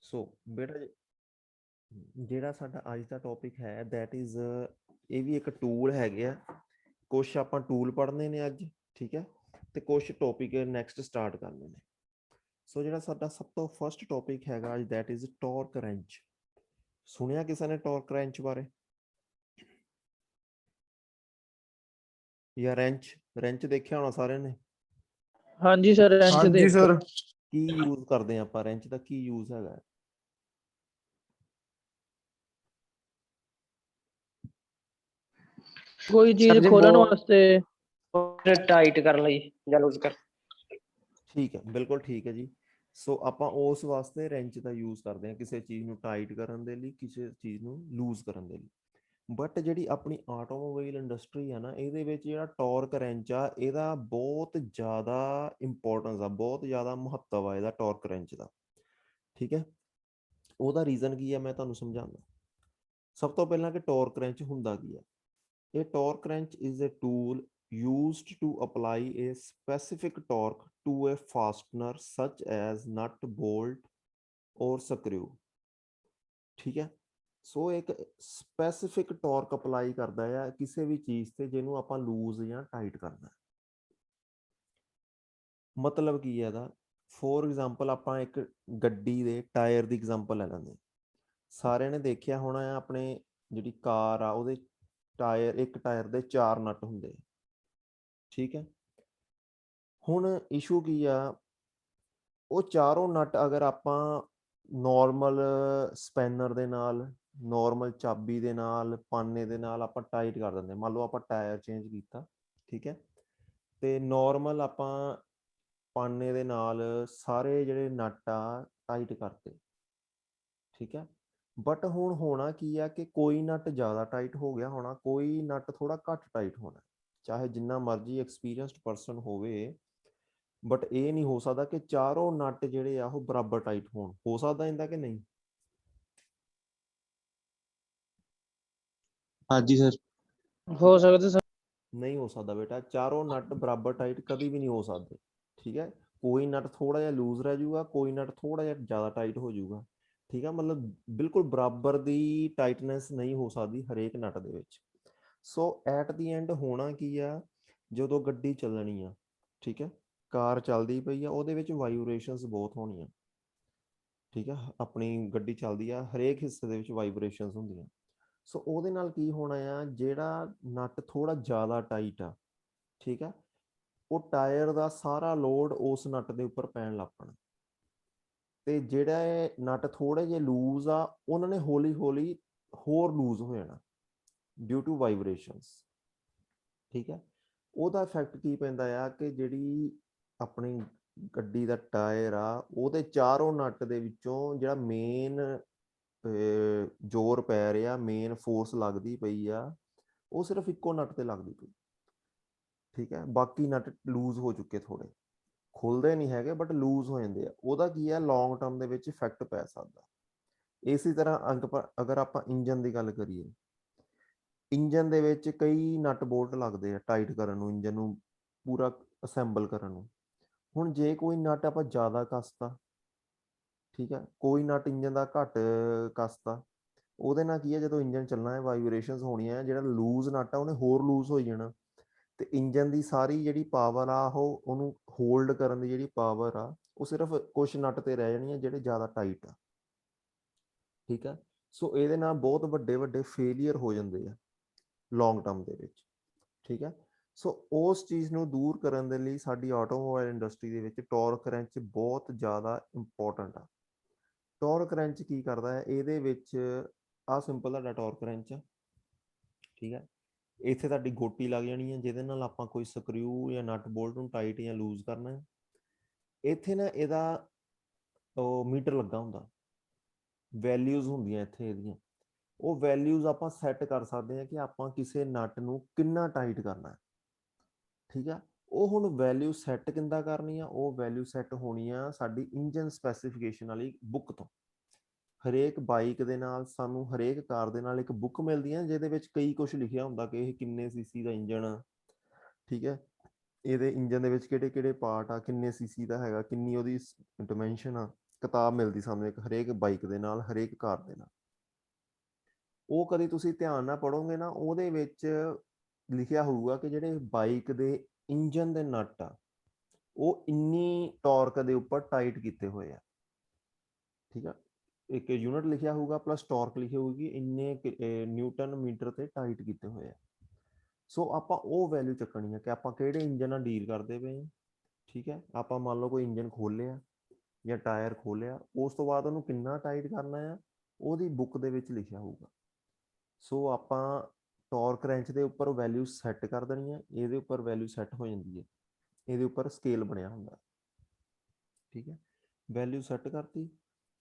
ਸੋ ਬੇਟਾ ਜਿਹੜਾ ਸਾਡਾ ਅੱਜ ਦਾ ਟੌਪਿਕ ਹੈ ਦੈਟ ਇਜ਼ ਇਹ ਵੀ ਇੱਕ ਟੂਲ ਹੈਗੇ ਆ। ਕੁਛ ਆਪਾਂ ਟੂਲ ਪੜ੍ਹਨੇ ਨੇ ਅੱਜ, ਠੀਕ ਹੈ, ਤੇ ਕੁਛ ਟੌਪਿਕ ਨੈਕਸਟ ਸਟਾਰਟ ਕਰਨੇ ਨੇ। ਸੋ ਜਿਹੜਾ ਸਾਡਾ ਸਭ ਤੋਂ ਫਸਟ ਟੌਪਿਕ ਹੈਗਾ ਅੱਜ ਦੈਟ ਇਜ਼ ਟੌਰਕ ਰੈਂਚ। ਸੁਣਿਆ ਕਿਸੇ ਨੇ ਟੌਰਕ ਰੈਂਚ ਬਾਰੇ? ਜਾਂ ਰੈਂਚ ਦੇਖਿਆ ਹੋਣਾ ਸਾਰਿਆਂ ਨੇ। ਹਾਂਜੀ ਸਰ, ਰੈਂਚ ਹਾਂਜੀ ਦੇਖ ਸਰ। ਕੀ ਯੂਜ਼ ਕਰਦੇ ਆ ਆਪਾਂ? ਰੈਂਚ ਦਾ ਕੀ ਯੂਜ਼ ਹੈਗਾ? ਕੋਈ ਸਰ ਚੀਜ਼ ਜੀ ਖੋਲਣ ਬਹੁਤ ਵਾਸਤੇ। ਟਾਈਟ ਕਰਨ ਲਈ ਜਾਂ ਲੂਜ਼ ਕਰ। ਠੀਕ ਹੈ, ਬਿਲਕੁਲ ਠੀਕ ਹੈ ਜੀ। ਸੋ ਆਪਾਂ ਉਸ ਵਾਸਤੇ ਰੈਂਚ ਦਾ ਯੂਜ਼ ਕਰਦੇ ਹਾਂ, ਕਿਸੇ ਚੀਜ਼ ਨੂੰ ਟਾਈਟ ਕਰਨ ਦੇ ਲਈ, ਕਿਸੇ ਚੀਜ਼ ਨੂੰ ਲੂਜ਼ ਕਰਨ ਦੇ ਲਈ। ਬਟ ਜਿਹੜੀ ਆਪਣੀ ਆਟੋਮੋਬਾਈਲ ਇੰਡਸਟਰੀ ਆ ਨਾ, ਇਹਦੇ ਵਿੱਚ ਜਿਹੜਾ ਟੌਰਕ ਰੈਂਚ ਆ ਇਹਦਾ ਬਹੁਤ ਜ਼ਿਆਦਾ ਇੰਪੋਰਟੈਂਸ ਆ, ਬਹੁਤ ਜ਼ਿਆਦਾ ਮਹੱਤਵ ਆ ਇਹਦਾ ਟੌਰਕ ਰੈਂਚ ਦਾ। ਠੀਕ ਹੈ, ਉਹਦਾ ਰੀਜ਼ਨ ਕੀ ਆ ਮੈਂ ਤੁਹਾਨੂੰ ਸਮਝਾਉਂਦਾ। ਸਭ ਤੋਂ ਪਹਿਲਾਂ ਕਿ ਟੌਰਕ ਰੈਂਚ ਹੁੰਦਾ ਕੀ ਆ। ਇਹ torque wrench is a tool used to apply a specific torque to a fastener such as nut, bolt or screw। ਠੀਕ ਹੈ, ਸੋ ਇੱਕ ਸਪੈਸੀਫਿਕ ਟੌਰਕ ਅਪਲਾਈ ਕਰਦਾ ਆ ਕਿਸੇ ਵੀ ਚੀਜ਼ ਤੇ ਜਿਹਨੂੰ ਆਪਾਂ ਲੂਜ਼ ਜਾਂ ਟਾਈਟ ਕਰਨਾ। ਮਤਲਬ ਕੀ ਹੈ ਇਹਦਾ? ਫੋਰ ਐਗਜ਼ਾਮਪਲ ਆਪਾਂ ਇੱਕ ਗੱਡੀ ਦੇ ਟਾਇਰ ਦੀ ਐਗਜ਼ਾਮਪਲ ਲੈ ਲੈਂਦੇ। ਸਾਰਿਆਂ ਨੇ ਦੇਖਿਆ ਹੋਣਾ ਆ ਆਪਣੇ ਜਿਹੜੀ ਕਾਰ ਆ ਉਹਦੇ ਟਾਇਰ, ਇੱਕ ਟਾਇਰ ਦੇ 4 ਨਟ ਹੁੰਦੇ। ਠੀਕ ਹੈ, ਹੁਣ ਇਸ਼ੂ ਕੀ ਆ, ਉਹ ਚਾਰੋਂ ਨਟ ਅਗਰ ਆਪਾਂ ਨੋਰਮਲ ਸਪੈਨਰ ਦੇ ਨਾਲ, ਨੋਰਮਲ ਚਾਬੀ ਦੇ ਨਾਲ, ਪਾਨੇ ਦੇ ਨਾਲ ਆਪਾਂ ਟਾਈਟ ਕਰ ਦਿੰਦੇ। ਮੰਨ ਲਓ ਆਪਾਂ ਟਾਇਰ ਚੇਂਜ ਕੀਤਾ, ਠੀਕ ਹੈ, ਤੇ ਨੋਰਮਲ ਆਪਾਂ ਪਾਨੇ ਦੇ ਨਾਲ ਸਾਰੇ ਜਿਹੜੇ ਨਟ ਆ ਟਾਈਟ ਕਰਤੇ। ਠੀਕ ਹੈ, ਬਟ ਹੁਣ ਹੋਣਾ ਕੀ ਆ ਕਿ ਕੋਈ ਨਟ ਜ਼ਿਆਦਾ ਟਾਈਟ ਹੋ ਗਿਆ ਹੋਣਾ, ਕੋਈ ਨਟ ਥੋੜਾ ਘੱਟ ਟਾਈਟ ਹੋਣਾ। ਚਾਹੇ ਜਿੰਨਾ ਮਰਜ਼ੀ ਐਕਸਪੀਰੀਅੰਸਡ ਪਰਸਨ ਹੋਵੇ, ਬਟ ਇਹ ਨਹੀਂ ਹੋ ਸਕਦਾ ਕਿ ਚਾਰੋਂ ਨਟ ਜਿਹੜੇ ਆ ਉਹ ਬਰਾਬਰ ਟਾਈਟ ਹੋਣ। ਹੋ ਸਕਦਾ ਇਹਦਾ ਕਿ ਨਹੀਂ? ਹਾਂਜੀ ਸਰ। ਹੋ ਸਕਦੇ ਸਰ। ਨਹੀਂ ਹੋ ਸਕਦਾ ਬੇਟਾ, ਚਾਰੋਂ ਨਟ ਬਰਾਬਰ ਟਾਈਟ ਕਦੀ ਵੀ ਨਹੀਂ ਹੋ ਸਕਦੇ। ਠੀਕ ਹੈ, ਕੋਈ ਨਟ ਥੋੜਾ ਜਿਹਾ ਲੂਜ਼ ਰਹਿ ਜਾਊਗਾ, ਕੋਈ ਨਟ ਥੋੜਾ ਜਿਹਾ ਜ਼ਿਆਦਾ ਟਾਈਟ ਹੋ ਜਾਊਗਾ। ਠੀਕ ਹੈ, ਮਤਲਬ ਬਿਲਕੁਲ ਬਰਾਬਰ ਦੀ ਟਾਈਟਨੈਸ ਨਹੀਂ ਹੋ ਸਕਦੀ ਹਰੇਕ ਨਟ ਦੇ ਵਿੱਚ। ਸੋ ਐਟ ਦੀ ਐਂਡ ਹੋਣਾ ਕੀ ਆ, ਜਦੋਂ ਗੱਡੀ ਚੱਲਣੀ ਆ, ਠੀਕ ਹੈ, ਕਾਰ ਚੱਲਦੀ ਪਈ ਆ, ਉਹਦੇ ਵਿੱਚ ਵਾਈਬ੍ਰੇਸ਼ਨਸ ਬਹੁਤ ਹੋਣੀਆਂ। ਠੀਕ ਹੈ, ਆਪਣੀ ਗੱਡੀ ਚੱਲਦੀ ਆ, ਹਰੇਕ ਹਿੱਸੇ ਦੇ ਵਿੱਚ ਵਾਈਬ੍ਰੇਸ਼ਨਸ ਹੁੰਦੀਆਂ। ਸੋ ਉਹਦੇ ਨਾਲ ਕੀ ਹੋਣਾ ਆ, ਜਿਹੜਾ ਨਟ ਥੋੜਾ ਜ਼ਿਆਦਾ ਟਾਈਟ ਆ, ਠੀਕ ਹੈ, ਉਹ ਟਾਇਰ ਦਾ ਸਾਰਾ ਲੋਡ ਉਸ ਨਟ ਦੇ ਉੱਪਰ ਪੈਣ ਲੱਗ ਪੈਣਾ। ਤੇ ਜਿਹੜਾ ਨਟ ਥੋੜੇ ਜਿਹੇ ਲੂਜ਼ ਆ, ਉਹਨਾਂ ਨੇ ਹੌਲੀ ਹੌਲੀ ਹੋਰ ਲੂਜ਼ ਹੋ ਜਾਣਾ ਡਿਊ ਟੂ ਵਾਈਬ੍ਰੇਸ਼ਨਸ। ਠੀਕ ਹੈ, ਉਹਦਾ ਇਫੈਕਟ ਕੀ ਪੈਂਦਾ ਆ ਕਿ ਜਿਹੜੀ ਆਪਣੀ ਗੱਡੀ ਦਾ ਟਾਇਰ ਆ ਉਹਦੇ ਚਾਰੋਂ ਨਟ ਦੇ ਵਿੱਚੋਂ ਜਿਹੜਾ ਮੇਨ ਜ਼ੋਰ ਪੈ ਰਿਹਾ, ਮੇਨ ਫੋਰਸ ਲੱਗਦੀ ਪਈ ਆ, ਉਹ ਸਿਰਫ ਇੱਕੋ ਨਟ ਤੇ ਲੱਗਦੀ ਪਈ। ਠੀਕ ਹੈ, ਬਾਕੀ ਨਟ ਲੂਜ਼ ਹੋ ਚੁੱਕੇ, ਥੋੜੇ ਖੁੱਲਦੇ ਨਹੀਂ ਹੈਗੇ ਬਟ ਲੂਜ਼ ਹੋ ਜਾਂਦੇ ਆ। ਉਹਦਾ ਕੀ ਹੈ, ਲੌਂਗ ਟਰਮ ਦੇ ਵਿੱਚ ਇਫੈਕਟ ਪੈ ਸਕਦਾ। ਇਸੇ ਤਰ੍ਹਾਂ ਅਗਰ ਆਪਾਂ ਇੰਜਨ ਦੀ ਗੱਲ ਕਰੀਏ, ਇੰਜਨ ਦੇ ਵਿੱਚ ਕਈ ਨਟ ਬੋਲਟ ਲੱਗਦੇ ਆ ਟਾਈਟ ਕਰਨ ਨੂੰ, ਇੰਜਨ ਨੂੰ ਪੂਰਾ ਅਸੈਂਬਲ ਕਰਨ ਨੂੰ। ਹੁਣ ਜੇ ਕੋਈ ਨਟ ਆਪਾਂ ਜ਼ਿਆਦਾ ਕੱਸਤਾ, ਠੀਕ ਹੈ, ਕੋਈ ਨਟ ਇੰਜਨ ਦਾ ਘੱਟ ਕੱਸਤਾ, ਉਹਦੇ ਨਾਲ ਕੀ ਹੈ, ਜਦੋਂ ਇੰਜਨ ਚੱਲਣਾ ਹੈ ਵਾਈਬ੍ਰੇਸ਼ਨਸ ਹੋਣੀਆਂ, ਜਿਹੜਾ ਲੂਜ਼ ਨਟ ਆ ਉਹਨੇ ਹੋਰ ਲੂਜ਼ ਹੋ ਜਾਣਾ, ਤੇ ਇੰਜਨ ਦੀ ਸਾਰੀ ਜਿਹੜੀ ਪਾਵਰ ਆ ਉਹ ਉਹਨੂੰ ਹੋਲਡ ਕਰਨ ਦੀ ਜਿਹੜੀ ਪਾਵਰ ਆ ਉਹ ਸਿਰਫ ਕੁਛ ਨਟ ਤੇ ਰਹਿ ਜਾਣੀ ਹੈ ਜਿਹੜੇ ਜ਼ਿਆਦਾ ਟਾਈਟ ਆ। ਠੀਕ ਹੈ, ਸੋ ਇਹਦੇ ਨਾਲ ਬਹੁਤ ਵੱਡੇ ਵੱਡੇ ਫੇਲੀਅਰ ਹੋ ਜਾਂਦੇ ਆ ਲੌਂਗ ਟਰਮ ਦੇ ਵਿੱਚ। ਠੀਕ ਹੈ, ਸੋ ਉਸ ਚੀਜ਼ ਨੂੰ ਦੂਰ ਕਰਨ ਦੇ ਲਈ ਸਾਡੀ ਆਟੋਮੋਬਾਈਲ ਇੰਡਸਟਰੀ ਦੇ ਵਿੱਚ ਟੌਰਕ ਰੈਂਚ ਬਹੁਤ ਜ਼ਿਆਦਾ ਇੰਪੋਰਟੈਂਟ ਆ। ਟੌਰਕ ਰੈਂਚ ਕੀ ਕਰਦਾ ਹੈ, ਇਹਦੇ ਵਿੱਚ ਆਹ ਸਿੰਪਲ ਤੁਹਾਡਾ ਟੌਰਕ ਰੈਂਚ ਆ। ਠੀਕ ਹੈ, ਇੱਥੇ ਤੁਹਾਡੀ ਗੋਟੀ ਲੱਗ ਜਾਣੀ ਹੈ ਜਿਹਦੇ ਨਾਲ ਆਪਾਂ ਕੋਈ ਸਕਰੂ ਜਾਂ ਨਟ ਬੋਲਟ ਨੂੰ ਟਾਈਟ ਜਾਂ ਲੂਜ਼ ਕਰਨਾ ਹੈ। ਇੱਥੇ ਨਾ ਇਹਦਾ ਉਹ ਮੀਟਰ ਲੱਗਾ ਹੁੰਦਾ, ਵੈਲਿਊਜ਼ ਹੁੰਦੀਆਂ ਇੱਥੇ ਇਹਦੀਆਂ। ਉਹ ਵੈਲਿਊਜ਼ ਆਪਾਂ ਸੈੱਟ ਕਰ ਸਕਦੇ ਹਾਂ ਕਿ ਆਪਾਂ ਕਿਸੇ ਨਟ ਨੂੰ ਕਿੰਨਾ ਟਾਈਟ ਕਰਨਾ ਹੈ। ਠੀਕ ਹੈ, ਉਹ ਹੁਣ ਵੈਲਿਊ ਸੈੱਟ ਕਿੱਦਾਂ ਕਰਨੀ ਆ, ਉਹ ਵੈਲਿਊ ਸੈੱਟ ਹੋਣੀ ਆ ਸਾਡੀ ਇੰਜਨ ਸਪੈਸੀਫਿਕੇਸ਼ਨ ਵਾਲੀ ਬੁੱਕ ਤੋਂ। ਹਰੇਕ ਬਾਈਕ ਦੇ ਨਾਲ ਸਾਨੂੰ, ਹਰੇਕ ਕਾਰ ਦੇ ਨਾਲ ਇੱਕ ਬੁੱਕ ਮਿਲਦੀ ਹੈ ਜਿਹਦੇ ਵਿੱਚ ਕਈ ਕੁਛ ਲਿਖਿਆ ਹੁੰਦਾ ਕਿ ਇਹ ਕਿੰਨੇ ਸੀਸੀ ਦਾ ਇੰਜਨ ਆ। ਠੀਕ ਹੈ, ਇਹਦੇ ਇੰਜਨ ਦੇ ਵਿੱਚ ਕਿਹੜੇ ਕਿਹੜੇ ਪਾਰਟ ਆ, ਕਿੰਨੇ ਸੀਸੀ ਦਾ ਹੈਗਾ, ਕਿੰਨੀ ਉਹਦੀ ਡਿਮੈਂਸ਼ਨ ਆ, ਕਿਤਾਬ ਮਿਲਦੀ ਸਾਨੂੰ ਇੱਕ ਹਰੇਕ ਬਾਈਕ ਦੇ ਨਾਲ, ਹਰੇਕ ਕਾਰ ਦੇ ਨਾਲ। ਉਹ ਕਦੇ ਤੁਸੀਂ ਧਿਆਨ ਨਾਲ ਪੜ੍ਹੋਗੇ ਨਾ, ਉਹਦੇ ਵਿੱਚ ਲਿਖਿਆ ਹੋਊਗਾ ਕਿ ਜਿਹੜੇ ਬਾਈਕ ਦੇ ਇੰਜਨ ਦੇ ਨਟ ਆ ਉਹ ਇੰਨੀ ਟਾਰਕ ਦੇ ਉੱਪਰ ਟਾਈਟ ਕੀਤੇ ਹੋਏ ਆ। ਠੀਕ ਆ, ਇੱਕ ਯੂਨਿਟ ਲਿਖਿਆ ਹੋਊਗਾ ਪਲੱਸ ਟਾਰਕ ਲਿਖੀ ਹੋਊਗੀ, ਇੰਨੇ ਨਿਊਟਨ ਮੀਟਰ ਤੇ ਟਾਈਟ ਕੀਤੇ ਹੋਏ ਆ। ਸੋ ਆਪਾਂ ਉਹ ਵੈਲਿਊ ਚੱਕਣੀ ਹੈ ਕਿ ਆਪਾਂ ਕਿਹੜੇ ਇੰਜਨ ਨਾਲ ਡੀਲ ਕਰਦੇ ਪਏ ਹਾਂ। ਠੀਕ ਹੈ, ਆਪਾਂ ਮੰਨ ਲਓ ਕੋਈ ਇੰਜਨ ਖੋਲਿਆ ਜਾਂ ਟਾਇਰ ਖੋਲਿਆ, ਉਸ ਤੋਂ ਬਾਅਦ ਉਹਨੂੰ ਕਿੰਨਾ ਟਾਈਟ ਕਰਨਾ ਆ ਉਹਦੀ ਬੁੱਕ ਦੇ ਵਿੱਚ ਲਿਖਿਆ ਹੋਊਗਾ। ਸੋ ਆਪਾਂ ਟਾਰਕ ਰੈਂਚ ਦੇ ਉੱਪਰ ਵੈਲਿਊ ਸੈੱਟ ਕਰ ਦੇਣੀ ਹੈ, ਇਹਦੇ ਉੱਪਰ ਵੈਲਿਊ ਸੈੱਟ ਹੋ ਜਾਂਦੀ ਹੈ, ਇਹਦੇ ਉੱਪਰ ਸਕੇਲ ਬਣਿਆ ਹੁੰਦਾ। ਠੀਕ ਹੈ, ਵੈਲਿਊ ਸੈੱਟ ਕਰਤੀ।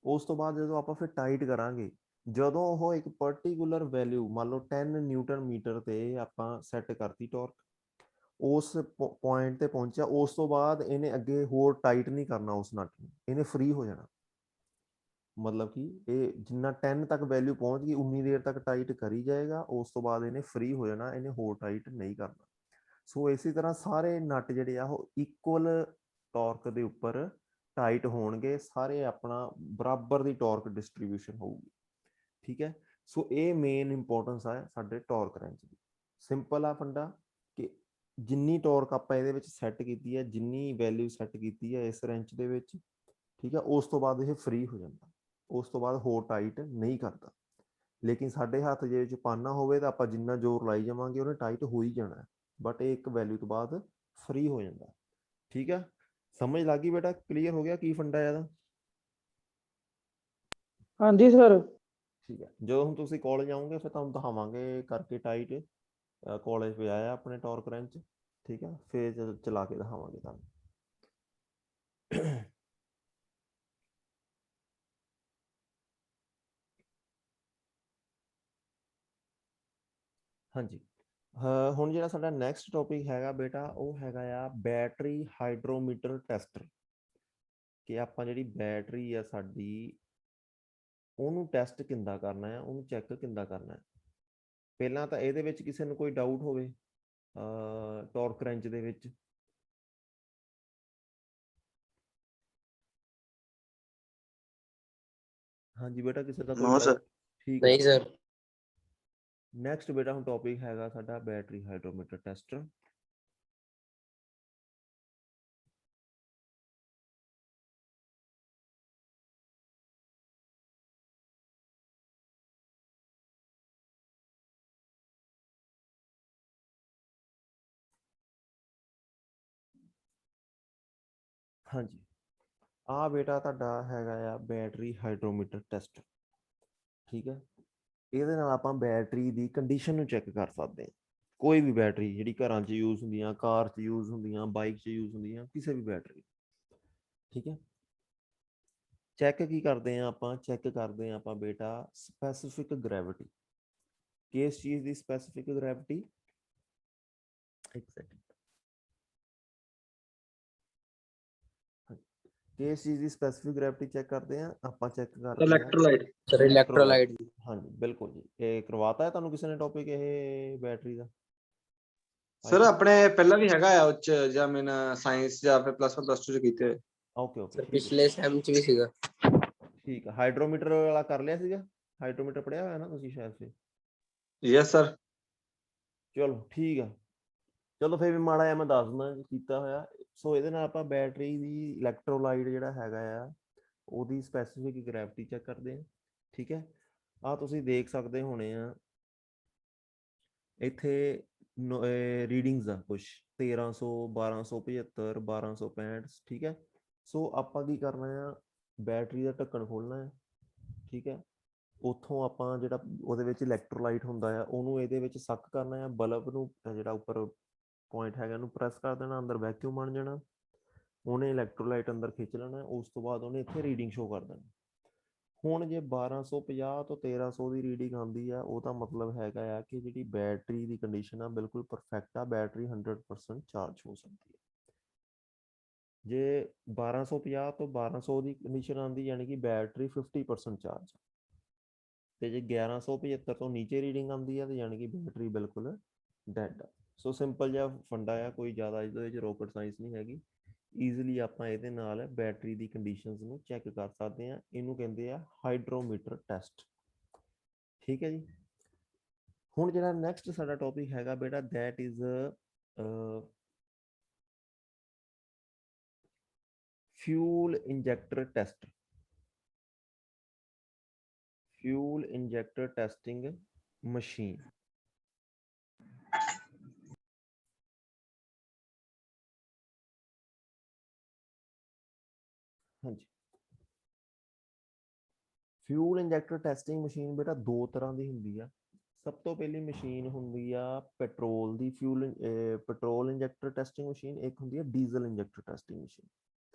ਉਸ ਤੋਂ ਬਾਅਦ ਜਦੋਂ ਆਪਾਂ ਫਿਰ ਟਾਈਟ ਕਰਾਂਗੇ, ਜਦੋਂ ਉਹ ਇੱਕ ਪਰਟੀਕੂਲਰ ਵੈਲਿਊ ਮੰਨ ਲਓ 10 ਨਿਊਟਨ ਮੀਟਰ ਤੇ ਆਪਾਂ ਸੈੱਟ ਕਰਤੀ ਟਾਰਕ, ਉਸ ਪੁਆਇੰਟ ਤੇ ਪਹੁੰਚਿਆ, ਉਸ ਤੋਂ ਬਾਅਦ ਇਹਨੇ ਅੱਗੇ ਹੋਰ ਟਾਈਟ ਨਹੀਂ ਕਰਨਾ ਉਸ ਨਟ ਨੂੰ, ਇਹਨੇ ਫ੍ਰੀ ਹੋ ਜਾਣਾ। ਮਤਲਬ ਕਿ ਇਹ ਜਿੰਨਾ 10 ਤੱਕ ਵੈਲਿਊ ਪਹੁੰਚ ਗਈ ਉਨੀ ਦੇਰ ਤੱਕ ਟਾਈਟ ਕਰੀ ਜਾਏਗਾ, ਉਸ ਤੋਂ ਬਾਅਦ ਇਹਨੇ ਫ੍ਰੀ ਹੋ ਜਾਣਾ, ਇਹਨੇ ਹੋਰ ਟਾਈਟ ਨਹੀਂ ਕਰਨਾ। ਸੋ ਇਸੇ ਤਰ੍ਹਾਂ ਸਾਰੇ ਨਟ ਜਿਹੜੇ ਆ ਉਹ ਇਕੁਅਲ ਟਾਰਕ ਦੇ ਉੱਪਰ ਟਾਈਟ ਹੋਣਗੇ, ਸਾਰੇ ਆਪਣਾ ਬਰਾਬਰ ਦੀ ਟਾਰਕ ਡਿਸਟ੍ਰੀਬਿਊਸ਼ਨ ਹੋਊਗੀ। ਠੀਕ ਹੈ, ਸੋ ਇਹ ਮੇਨ ਇੰਪੋਰਟੈਂਸ ਆ ਸਾਡੇ ਟਾਰਕ ਰੈਂਚ ਦੀ। ਸਿੰਪਲ ਆ ਫੰਡਾ ਕਿ ਜਿੰਨੀ ਟਾਰਕ ਆਪਾਂ ਇਹਦੇ ਵਿੱਚ ਸੈੱਟ ਕੀਤੀ ਹੈ, ਜਿੰਨੀ ਵੈਲਿਊ ਸੈੱਟ ਕੀਤੀ ਹੈ ਇਸ ਰੈਂਚ ਦੇ ਵਿੱਚ, ਠੀਕ ਹੈ, ਉਸ ਤੋਂ ਬਾਅਦ ਇਹ ਫ੍ਰੀ ਹੋ ਜਾਂਦਾ, ਉਸ ਤੋਂ ਬਾਅਦ ਹੋਰ ਟਾਈਟ ਨਹੀਂ ਕਰਦਾ। ਲੇਕਿਨ ਸਾਡੇ ਹੱਥ ਜੇ ਵਿੱਚ ਪਾਨਾ ਹੋਵੇ ਤਾਂ ਆਪਾਂ ਜਿੰਨਾ ਜ਼ੋਰ ਲਾਈ ਜਾਵਾਂਗੇ ਉਹਨੇ ਟਾਈਟ ਹੋ ਹੀ ਜਾਣਾ, ਬਟ ਇਹ ਇੱਕ ਵੈਲਿਊ ਤੋਂ ਬਾਅਦ ਫ੍ਰੀ ਹੋ ਜਾਂਦਾ। ਠੀਕ ਹੈ, ਸਮਝ ਲੱਗ ਗਈ ਬੇਟਾ? ਕਲੀਅਰ ਹੋ ਗਿਆ ਕੀ ਫੰਡਾ ਇਹਦਾ? ਹਾਂਜੀ ਸਰ। ਠੀਕ ਹੈ, ਜਦੋਂ ਹੁਣ ਤੁਸੀਂ ਕਾਲਜ ਆਓਗੇ ਫਿਰ ਤੁਹਾਨੂੰ ਦਿਖਾਵਾਂਗੇ ਕਰਕੇ ਟਾਈਟ। ਕਾਲਜ पे आया ਆਪਣੇ ਟਾਰਕ ਰੈਂਚ, ਠੀਕ ਹੈ, ਫਿਰ ਚਲਾ ਕੇ ਦਿਖਾਵਾਂਗੇ ਤੁਹਾਨੂੰ। ਹਾਂਜੀ, ਹੁਣ ਜਿਹੜਾ ਸਾਡਾ ਨੈਕਸਟ ਟੌਪਿਕ ਹੈਗਾ ਬੇਟਾ ਉਹ ਹੈਗਾ ਆ ਬੈਟਰੀ ਹਾਈਡਰੋਮੀਟਰ ਟੈਸਟਰ। ਕਿ ਆਪਾਂ ਜਿਹੜੀ ਬੈਟਰੀ ਆ ਸਾਡੀ ਉਹਨੂੰ ਟੈਸਟ ਕਿੱਦਾਂ ਕਰਨਾ ਹੈ, ਉਹਨੂੰ ਚੈੱਕ ਕਿੱਦਾਂ ਕਰਨਾ ਹੈ। ਪਹਿਲਾਂ ਤਾਂ ਇਹਦੇ ਵਿੱਚ ਕਿਸੇ ਨੂੰ ਕੋਈ ਡਾਊਟ ਹੋਵੇ ਟਾਰਕ ਰੈਂਚ ਦੇ ਵਿੱਚ? ਹਾਂਜੀ ਬੇਟਾ, ਕਿਸੇ ਦਾ ਕੋਈ ਡਾਊਟ? ਠੀਕ ਹੈ ਨਹੀਂ ਸਰ। ਨੈਕਸਟ ਬੇਟਾ ਹੁਣ ਟੌਪਿਕ ਹੈਗਾ ਸਾਡਾ ਬੈਟਰੀ ਹਾਈਡਰੋਮੀਟਰ ਟੈਸਟਰ। ਹਾਂਜੀ, ਆ ਬੇਟਾ ਤੁਹਾਡਾ ਹੈਗਾ ਆ ਬੈਟਰੀ ਹਾਈਡਰੋਮੀਟਰ ਟੈਸਟਰ। ਠੀਕ ਹੈ, ਇਹਦੇ ਨਾਲ ਆਪਾਂ ਬੈਟਰੀ ਦੀ ਕੰਡੀਸ਼ਨ ਨੂੰ ਚੈੱਕ ਕਰ ਸਕਦੇ ਹਾਂ। ਕੋਈ ਵੀ ਬੈਟਰੀ ਜਿਹੜੀ ਘਰਾਂ 'ਚ ਯੂਜ਼ ਹੁੰਦੀਆਂ, ਕਾਰ 'ਚ ਯੂਜ਼ ਹੁੰਦੀਆਂ, ਬਾਈਕ 'ਚ ਯੂਜ਼ ਹੁੰਦੀਆਂ, ਕਿਸੇ ਵੀ ਬੈਟਰੀ। ਠੀਕ ਹੈ, ਚੈੱਕ ਕੀ ਕਰਦੇ ਹਾਂ ਆਪਾਂ? ਚੈੱਕ ਕਰਦੇ ਹਾਂ ਆਪਾਂ ਬੇਟਾ ਸਪੈਸੀਫਿਕ ਗ੍ਰੈਵਿਟੀ। ਕਿਸ ਚੀਜ਼ ਦੀ ਸਪੈਸੀਫਿਕ ਗ੍ਰੈਵਿਟੀ? ਇੱਕ ਸੈਕਿੰਡ। ਕਿਸ ਚੀਜ਼ ਦੀ ਸਪੈਸੀਫਿਕ ਗ੍ਰੈਵਿਟੀ ਚੈੱਕ ਕਰਦੇ ਆ ਆਪਾਂ? ਚੈੱਕ ਕਰਦੇ ਆ ਇਲੈਕਟ੍ਰੋਲਾਈਟ ਸਰ, ਇਲੈਕਟ੍ਰੋਲਾਈਟ। ਇਲੈਕਟ੍ਰੋਲਾਈਟ। ਹਾਂਜੀ ਬਿਲਕੁਲ ਜੀ, ਇਹ ਕਰਵਾਤਾ ਹੈ ਤੁਹਾਨੂੰ ਕਿਸੇ ਨੇ ਟੌਪਿਕ ਇਹ ਬੈਟਰੀ ਦਾ? ਸਰ ਆਪਣੇ ਪਹਿਲਾਂ ਵੀ ਹੈਗਾ ਆ ਉੱਚ ਜਾਂ ਮੈਂ ਸਾਇੰਸ ਜਾਂ ਫਿਰ +1 +2 ਚ ਕੀਤੇ ਹੋਏ। ਓਕੇ ਓਕੇ, ਸਰ ਪਿਛਲੇ ਸੈਮ ਚ ਵੀ ਸੀਗਾ। ਠੀਕ ਹੈ, ਹਾਈਡਰੋਮੀਟਰ ਵਾਲਾ ਕਰ ਲਿਆ ਸੀਗਾ? ਹਾਈਡਰੋਮੀਟਰ ਪੜਿਆ ਹੋਇਆ ਨਾ ਤੁਸੀਂ ਸ਼ਾਇਦ ਸੇ? Yes sir. ਚਲੋ ਠੀਕ ਆ, ਚਲੋ ਫਿਰ ਵੀ ਮਾੜਾ ਜਿਹਾ ਮੈਂ ਦੱਸ ਦਿੰਦਾ ਕੀਤਾ ਹੋਇਆ। ਸੋ ਇਹਦੇ ਨਾਲ ਆਪਾਂ ਬੈਟਰੀ ਦੀ ਇਲੈਕਟ੍ਰੋਲਾਈਟ ਜਿਹੜਾ ਹੈਗਾ ਆ ਉਹਦੀ ਸਪੈਸੀਫਿਕ ਗ੍ਰੈਵਿਟੀ ਚੈੱਕ ਕਰਦੇ ਹਾਂ। ਠੀਕ ਹੈ, ਆਹ ਤੁਸੀਂ ਦੇਖ ਸਕਦੇ ਹੋਣੇ ਆ ਇੱਥੇ ਰੀਡਿੰਗਸ ਆ ਕੁਛ 1300, 1275, 1265। ਠੀਕ ਹੈ, ਸੋ ਆਪਾਂ ਕੀ ਕਰਨਾ ਆ? ਬੈਟਰੀ ਦਾ ਢੱਕਣ ਖੋਲਣਾ ਹੈ। ਠੀਕ ਹੈ, ਉੱਥੋਂ ਆਪਾਂ ਜਿਹੜਾ ਉਹਦੇ ਵਿੱਚ ਇਲੈਕਟ੍ਰੋਲਾਈਟ ਹੁੰਦਾ ਆ ਉਹਨੂੰ ਇਹਦੇ ਵਿੱਚ ਸੱਕ ਕਰਨਾ ਆ। ਬਲਬ ਨੂੰ ਜਿਹੜਾ ਉੱਪਰ ਪੁਆਇੰਟ ਹੈਗਾ ਉਹਨੂੰ ਪ੍ਰੈਸ ਕਰ ਦੇਣਾ, ਅੰਦਰ ਵੈਕਿਊਮ ਬਣ ਜਾਣਾ, ਉਹਨੇ ਇਲੈਕਟ੍ਰੋਲਾਈਟ ਅੰਦਰ ਖਿੱਚ ਲੈਣਾ। ਉਸ ਤੋਂ ਬਾਅਦ ਉਹਨੇ ਇੱਥੇ ਰੀਡਿੰਗ ਸ਼ੋ ਕਰ ਦੇਣਾ। ਹੁਣ ਜੇ 1250 ਤੋਂ 1300 ਦੀ ਰੀਡਿੰਗ ਆਉਂਦੀ ਆ, ਉਹਦਾ ਮਤਲਬ ਹੈਗਾ ਆ ਕਿ ਜਿਹੜੀ ਬੈਟਰੀ ਦੀ ਕੰਡੀਸ਼ਨ ਆ ਬਿਲਕੁਲ ਪਰਫੈਕਟ ਆ, ਬੈਟਰੀ 100% ਚਾਰਜ ਹੋ ਸਕਦੀ ਹੈ। ਜੇ 1250 ਤੋਂ 1200 ਦੀ ਕੰਡੀਸ਼ਨ ਆਉਂਦੀ ਯਾਨੀ ਕਿ ਬੈਟਰੀ 50% ਚਾਰਜ। ਤੇ ਜੇ 1175 ਤੋਂ ਨੀਚੇ ਰੀਡਿੰਗ ਆਉਂਦੀ ਆ ਤੇ ਯਾਨੀ ਕਿ ਬੈਟਰੀ ਬਿਲਕੁਲ ਡੈਡ ਆ। ਸੋ ਸਿੰਪਲ ਜਿਹਾ ਫੰਡਾ ਆ, ਕੋਈ ਜ਼ਿਆਦਾ ਇਹਦੇ ਵਿੱਚ ਰੋਕਟ ਸਾਇੰਸ ਨਹੀਂ ਹੈਗੀ। ਈਜ਼ੀਲੀ ਆਪਾਂ ਇਹਦੇ ਨਾਲ ਬੈਟਰੀ ਦੀ ਕੰਡੀਸ਼ਨਸ ਨੂੰ ਚੈੱਕ ਕਰ ਸਕਦੇ ਹਾਂ। ਇਹਨੂੰ ਕਹਿੰਦੇ ਆ ਹਾਈਡਰੋਮੀਟਰ ਟੈਸਟ। ਠੀਕ ਹੈ ਜੀ। ਹੁਣ ਜਿਹੜਾ ਨੈਕਸਟ ਸਾਡਾ ਟੌਪਿਕ ਹੈਗਾ ਬੇਟਾ that is fuel injector test. Fuel injector testing machine. ਹਾਂਜੀ, ਫਿਊਲ ਇੰਜੈਕਟਰ ਟੈਸਟਿੰਗ ਮਸ਼ੀਨ ਬੇਟਾ ਦੋ ਤਰ੍ਹਾਂ ਦੀ ਹੁੰਦੀ ਆ। ਸਭ ਤੋਂ ਪਹਿਲੀ ਮਸ਼ੀਨ ਹੁੰਦੀ ਆ ਪੈਟਰੋਲ ਦੀ ਪੈਟਰੋਲ ਇੰਜੈਕਟਰ ਟੈਸਟਿੰਗ ਮਸ਼ੀਨ, ਇੱਕ ਹੁੰਦੀ ਆ ਡੀਜ਼ਲ ਇੰਜੈਕਟਰ ਟੈਸਟਿੰਗ ਮਸ਼ੀਨ।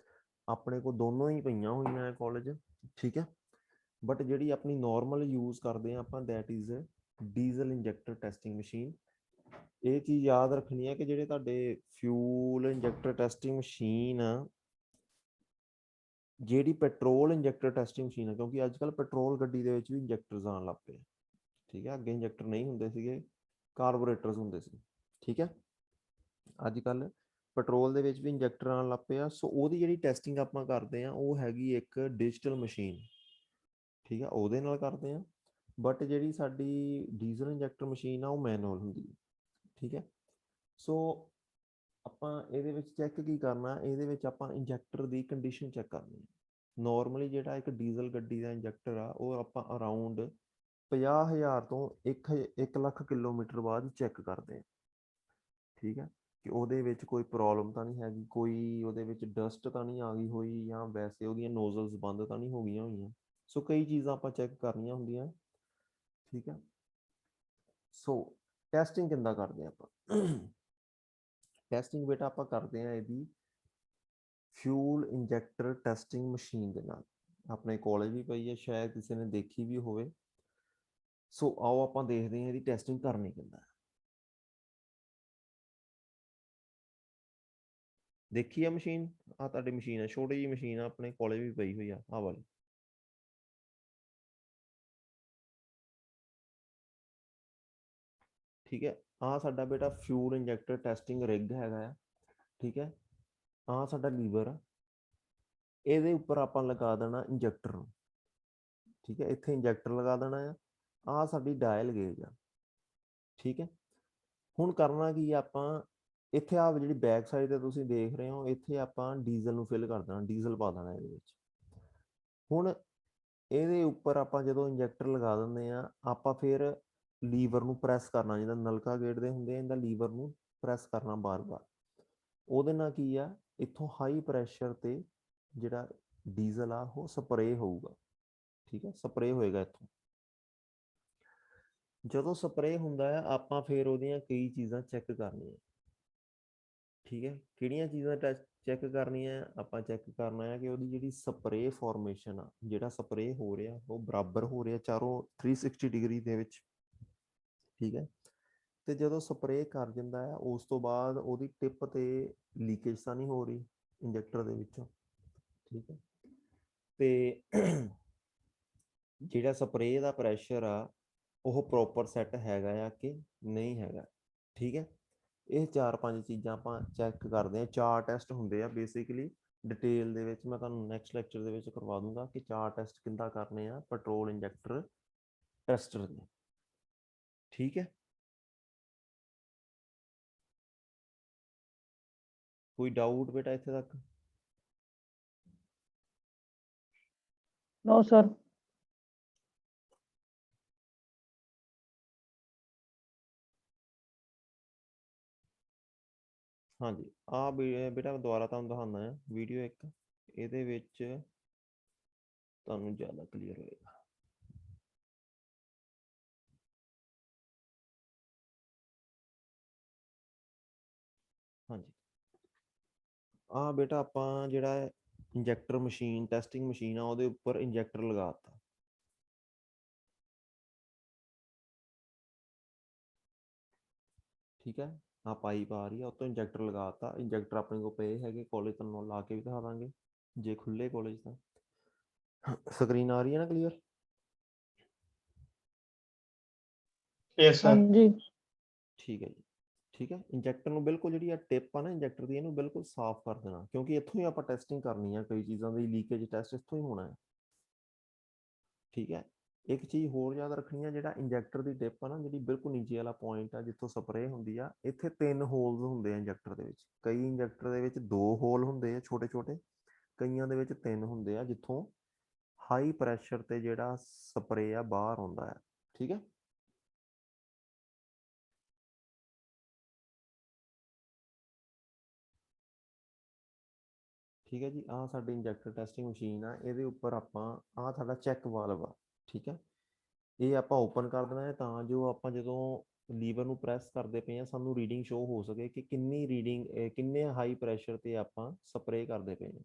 ਆਪਣੇ ਕੋਲ ਦੋਨੋਂ ਹੀ ਪਈਆਂ ਹੋਈਆਂ ਹੈ ਕਾਲਜ, ਠੀਕ ਹੈ। ਬਟ ਜਿਹੜੀ ਆਪਣੀ ਨੋਰਮਲ ਯੂਜ਼ ਕਰਦੇ ਆ ਆਪਾਂ that is diesel injector testing machine. ਇਹ ਚੀਜ਼ ਯਾਦ ਰੱਖਣੀ ਹੈ ਕਿ ਜਿਹੜੇ ਤੁਹਾਡੇ ਫਿਊਲ ਇੰਜੈਕਟਰ ਟੈਸਟਿੰਗ ਮਸ਼ੀਨ ਆ, ਜਿਹੜੀ ਪੈਟਰੋਲ ਇੰਜੈਕਟਰ ਟੈਸਟਿੰਗ ਮਸ਼ੀਨ ਹੈ, ਕਿਉਂਕਿ ਅੱਜ ਕੱਲ੍ਹ ਪੈਟਰੋਲ ਗੱਡੀ ਦੇ ਵਿੱਚ ਵੀ ਇੰਜੈਕਟਰਸ ਆਉਣ ਲੱਗ ਪਏ, ਠੀਕ ਹੈ। ਅੱਗੇ ਇੰਜੈਕਟਰ ਨਹੀਂ ਹੁੰਦੇ ਸੀਗੇ, ਕਾਰਬੋਰੇਟਰਸ ਹੁੰਦੇ ਸੀ, ਠੀਕ ਹੈ। ਅੱਜ ਕੱਲ੍ਹ ਪੈਟਰੋਲ ਦੇ ਵਿੱਚ ਵੀ ਇੰਜੈਕਟਰ ਆਉਣ ਲੱਗ ਪਏ ਆ। ਸੋ ਉਹਦੀ ਜਿਹੜੀ ਟੈਸਟਿੰਗ ਆਪਾਂ ਕਰਦੇ ਆ ਉਹ ਹੈਗੀ ਇੱਕ ਡਿਜੀਟਲ ਮਸ਼ੀਨ, ਠੀਕ ਹੈ, ਉਹਦੇ ਨਾਲ ਕਰਦੇ ਆ। ਬਟ ਜਿਹੜੀ ਸਾਡੀ ਡੀਜ਼ਲ ਇੰਜੈਕਟਰ ਮਸ਼ੀਨ ਆ ਉਹ ਮੈਨੂਅਲ ਹੁੰਦੀ ਹੈ, ਠੀਕ ਹੈ। ਸੋ ਆਪਾਂ ਇਹਦੇ ਵਿੱਚ ਚੈੱਕ ਕੀ ਕਰਨਾ, ਇਹਦੇ ਵਿੱਚ ਆਪਾਂ ਇੰਜੈਕਟਰ ਦੀ ਕੰਡੀਸ਼ਨ ਚੈੱਕ ਕਰਨੀ ਹੈ। ਨੋਰਮਲੀ ਜਿਹੜਾ ਇੱਕ ਡੀਜ਼ਲ ਗੱਡੀ ਦਾ ਇੰਜੈਕਟਰ ਆ ਉਹ ਆਪਾਂ ਅਰਾਊਂਡ 50,000 ਤੋਂ 1 ਲੱਖ ਕਿਲੋਮੀਟਰ ਬਾਅਦ ਚੈੱਕ ਕਰਦੇ ਹਾਂ, ਠੀਕ ਹੈ, ਕਿ ਉਹਦੇ ਵਿੱਚ ਕੋਈ ਪ੍ਰੋਬਲਮ ਤਾਂ ਨਹੀਂ ਹੈਗੀ, ਕੋਈ ਉਹਦੇ ਵਿੱਚ ਡਸਟ ਤਾਂ ਨਹੀਂ ਆ ਗਈ ਹੋਈ, ਜਾਂ ਵੈਸੇ ਉਹਦੀਆਂ ਨੋਜ਼ਲਸ ਬੰਦ ਤਾਂ ਨਹੀਂ ਹੋ ਗਈਆਂ ਹੋਈਆਂ। ਸੋ ਕਈ ਚੀਜ਼ਾਂ ਆਪਾਂ ਚੈੱਕ ਕਰਨੀਆਂ ਹੁੰਦੀਆਂ, ਠੀਕ ਹੈ। ਸੋ ਟੈਸਟਿੰਗ ਕਿੱਦਾਂ ਕਰਦੇ ਆਪਾਂ? ਟੈਸਟਿੰਗ ਬੇਟਾ ਆਪਾਂ ਕਰਦੇ ਹਾਂ ਇਹਦੀ ਫਿਊਲ ਇੰਜੈਕਟਰ ਟੈਸਟਿੰਗ ਮਸ਼ੀਨ ਦੇ ਨਾਲ। ਆਪਣੇ ਕਾਲਜ ਵੀ ਪਈ ਹੈ, ਸ਼ਾਇਦ ਕਿਸੇ ਨੇ ਦੇਖੀ ਵੀ ਹੋਵੇ। ਸੋ ਆਓ ਆਪਾਂ ਦੇਖਦੇ ਹਾਂ ਇਹਦੀ ਟੈਸਟਿੰਗ ਕਰਨੀ ਕਿੱਦਾਂ। ਦੇਖੀ ਆ ਮਸ਼ੀਨ, ਆ ਤੁਹਾਡੀ ਮਸ਼ੀਨ ਹੈ, ਛੋਟੀ ਜਿਹੀ ਮਸ਼ੀਨ ਆ, ਆਪਣੇ ਕਾਲਜ ਵੀ ਪਈ ਹੋਈ ਆ, ਆਹ ਵਾਲੀ। ਠੀਕ ਹੈ, ਆਹ ਸਾਡਾ ਬੇਟਾ ਫਿਊਲ ਇੰਜੈਕਟਰ ਟੈਸਟਿੰਗ ਰਿਗ ਹੈਗਾ ਆ, ਠੀਕ ਹੈ। ਆਹ ਸਾਡਾ ਲੀਵਰ ਆ, ਇਹਦੇ ਉੱਪਰ ਆਪਾਂ ਲਗਾ ਦੇਣਾ ਇੰਜੈਕਟਰ ਨੂੰ, ਠੀਕ ਹੈ। ਇੱਥੇ ਇੰਜੈਕਟਰ ਲਗਾ ਦੇਣਾ ਆ। ਆਹ ਸਾਡੀ ਡਾਇਲ ਗੇਜ ਆ, ਠੀਕ ਹੈ। ਹੁਣ ਕਰਨਾ ਕੀ ਆ, ਆਪਾਂ ਇੱਥੇ ਆਹ ਜਿਹੜੀ ਬੈਕ ਸਾਈਡ ਤੇ ਤੁਸੀਂ ਦੇਖ ਰਹੇ ਹੋ, ਇੱਥੇ ਆਪਾਂ ਡੀਜ਼ਲ ਨੂੰ ਫਿਲ ਕਰ ਦੇਣਾ, ਡੀਜ਼ਲ ਪਾ ਦੇਣਾ ਇਹਦੇ ਵਿੱਚ। ਹੁਣ ਇਹਦੇ ਉੱਪਰ ਆਪਾਂ ਜਦੋਂ ਇੰਜੈਕਟਰ ਲਗਾ ਦਿੰਦੇ ਆ, ਆਪਾਂ ਫਿਰ ਲੀਵਰ ਨੂੰ ਪ੍ਰੈਸ ਕਰਨਾ, ਜਿੱਦਾਂ ਨਲਕਾ ਗੇੜਦੇ ਹੁੰਦੇ ਆ, ਇਹਦਾ ਲੀਵਰ ਨੂੰ ਪ੍ਰੈਸ ਕਰਨਾ ਬਾਰ-ਬਾਰ। ਉਹਦੇ ਨਾਲ ਕੀ ਆ, ਇੱਥੋਂ ਹਾਈ ਪ੍ਰੈਸ਼ਰ ਤੇ ਜਿਹੜਾ ਡੀਜ਼ਲ ਆ ਉਹ ਸਪਰੇਅ ਹੋਊਗਾ, ਠੀਕ ਹੈ, ਸਪਰੇਅ ਹੋਏਗਾ ਇੱਥੋਂ। ਜਦੋਂ ਸਪਰੇਅ ਹੁੰਦਾ ਆ, ਆਪਾਂ ਫਿਰ ਉਹਦੀਆਂ ਕਈ ਚੀਜ਼ਾਂ ਚੈੱਕ ਕਰਨੀਆਂ, ਠੀਕ ਹੈ। ਕਿਹੜੀਆਂ ਚੀਜ਼ਾਂ ਚੈੱਕ ਕਰਨੀਆਂ? ਆਪਾਂ ਚੈੱਕ ਕਰਨਾ ਹੈ ਕਿ ਉਹਦੀ ਜਿਹੜੀ ਸਪਰੇਅ ਫਾਰਮੇਸ਼ਨ ਆ, ਜਿਹੜਾ ਸਪਰੇਅ ਹੋ ਰਿਹਾ ਉਹ ਬਰਾਬਰ ਹੋ ਰਿਹਾ ਚਾਰੋਂ 360 ਡਿਗਰੀ ਦੇ ਵਿੱਚ, ਠੀਕ ਹੈ। ਤੇ ਜਦੋਂ ਸਪਰੇਅ ਕਰ ਦਿੰਦਾ ਹੈ, ਉਸ ਤੋਂ ਬਾਅਦ ਉਹਦੀ ਟਿਪ ਤੇ ਲੀਕੇਜ ਤਾਂ ਨਹੀਂ ਹੋ ਰਹੀ ਇੰਜੈਕਟਰ ਦੇ ਵਿੱਚੋਂ, ਠੀਕ ਹੈ। ਤੇ ਜਿਹੜਾ ਸਪਰੇਅ ਦਾ ਪ੍ਰੈਸ਼ਰ ਆ ਉਹ ਪ੍ਰੋਪਰ ਸੈੱਟ ਹੈਗਾ ਆ ਕਿ ਨਹੀਂ ਹੈਗਾ, ਠੀਕ ਹੈ। ਇਹ 4-5 ਚੀਜ਼ਾਂ ਆਪਾਂ ਚੈੱਕ ਕਰਦੇ ਹਾਂ। 4 ਟੈਸਟ ਹੁੰਦੇ ਆ ਬੇਸਿਕਲੀ, ਡਿਟੇਲ ਦੇ ਵਿੱਚ ਮੈਂ ਤੁਹਾਨੂੰ ਨੈਕਸਟ ਲੈਕਚਰ ਦੇ ਵਿੱਚ ਕਰਵਾ ਦੂੰਗਾ ਕਿ 4 ਟੈਸਟ ਕਿੱਦਾਂ ਕਰਨੇ ਆ ਪੈਟਰੋਲ ਇੰਜੈਕਟਰ ਟੈਸਟਰ ਦੇ, ਠੀਕ ਹੈ। ਕੋਈ ਡਾਊਟ ਬੇਟਾ ਇੱਥੇ ਤੱਕ? No sir. ਹਾਂਜੀ, ਆ ਬੇਟਾ ਦੁਬਾਰਾ ਤੁਹਾਨੂੰ ਦਿਖਾਉਂਦਾ ਆ ਵੀਡੀਓ ਇੱਕ, ਇਹਦੇ ਵਿੱਚ ਤੁਹਾਨੂੰ ਜ਼ਿਆਦਾ ਕਲੀਅਰ ਹੋਏਗਾ। ਹਾਂਜੀ, ਆ ਬੇਟਾ ਆਪਾਂ ਜਿਹੜਾ ਇੰਜੈਕਟਰ ਮਸ਼ੀਨ ਟੈਸਟਿੰਗ ਮਸ਼ੀਨ ਆ ਉਹਦੇ ਉੱਪਰ ਇੰਜੈਕਟਰ ਲਗਾਤਾ, ਠੀਕ ਹੈ। ਆ ਪਾਈਪ ਆ ਰਹੀ ਆ, ਉਤੋਂ ਇੰਜੈਕਟਰ ਲਗਾਤਾ। ਇੰਜੈਕਟਰ ਆਪਣੇ ਕੋਲ ਪਏ ਹੈਗੇ ਕਾਲਜ, ਤੁਹਾਨੂੰ ਲਾ ਕੇ ਵੀ ਦਿਖਾ ਦਾਂਗੇ ਜੇ ਖੁੱਲੇ ਕਾਲਜ ਤਾਂ। ਸਕਰੀਨ ਆ ਰਹੀ ਹੈ ਨਾ ਕਲੀਅਰ? यस हाँ सर। जी। ਠੀਕ ਹੈ ਜੀ, ਠੀਕ ਹੈ। ਇੰਜੈਕਟਰ ਨੂੰ ਬਿਲਕੁਲ ਜਿਹੜੀ ਆ ਟਿਪ ਆ ਨਾ ਇੰਜੈਕਟਰ ਦੀ, ਇਹਨੂੰ ਬਿਲਕੁਲ ਸਾਫ਼ ਕਰ ਦੇਣਾ, ਕਿਉਂਕਿ ਇੱਥੋਂ ਹੀ ਆਪਾਂ ਟੈਸਟਿੰਗ ਕਰਨੀ ਆ ਕਈ ਚੀਜ਼ਾਂ ਦੀ, ਲੀਕੇਜ ਟੈਸਟ ਇੱਥੋਂ ਹੀ ਹੋਣਾ ਹੈ। ਠੀਕ ਹੈ। ਇੱਕ ਚੀਜ਼ ਹੋਰ ਯਾਦ ਰੱਖਣੀ ਆ, ਜਿਹੜਾ ਇੰਜੈਕਟਰ ਦੀ ਟਿਪ ਆ ਨਾ, ਜਿਹੜੀ ਬਿਲਕੁਲ ਨੀਚੇ ਵਾਲਾ ਪੁਆਇੰਟ ਆ ਜਿੱਥੋਂ ਸਪਰੇਅ ਹੁੰਦੀ ਆ, ਇੱਥੇ 3 ਹੋਲਸ ਹੁੰਦੇ ਆ ਇੰਜੈਕਟਰ ਦੇ ਵਿੱਚ। ਕਈ ਇੰਜੈਕਟਰ ਦੇ ਵਿੱਚ 2 ਹੋਲ ਹੁੰਦੇ ਆ ਛੋਟੇ ਛੋਟੇ, ਕਈਆਂ ਦੇ ਵਿੱਚ 3 ਹੁੰਦੇ ਆ, ਜਿੱਥੋਂ ਹਾਈ ਪ੍ਰੈਸ਼ਰ ਤੇ ਜਿਹੜਾ ਸਪਰੇਅ ਆ ਬਾਹਰ ਆਉਂਦਾ ਹੈ। ਠੀਕ ਹੈ। ਠੀਕ ਹੈ ਜੀ, ਆਹ ਸਾਡੀ ਇੰਜੈਕਟਰ ਟੈਸਟਿੰਗ ਮਸ਼ੀਨ ਆ, ਇਹਦੇ ਉੱਪਰ ਆਪਾਂ ਆਹ ਸਾਡਾ ਚੈੱਕ ਵਾਲਵ ਆ। ਠੀਕ ਹੈ। ਇਹ ਆਪਾਂ ਓਪਨ ਕਰ ਦੇਣਾ ਹੈ ਤਾਂ ਜੋ ਆਪਾਂ ਜਦੋਂ ਲੀਵਰ ਨੂੰ ਪ੍ਰੈਸ ਕਰਦੇ ਪਏ ਆ ਸਾਨੂੰ ਰੀਡਿੰਗ ਸ਼ੋ ਹੋ ਸਕੇ ਕਿ ਕਿੰਨੀ ਰੀਡਿੰਗ, ਕਿੰਨੇ ਹਾਈ ਪ੍ਰੈਸ਼ਰ ਤੇ ਆਪਾਂ ਸਪਰੇਅ ਕਰਦੇ ਪਏ ਹਾਂ।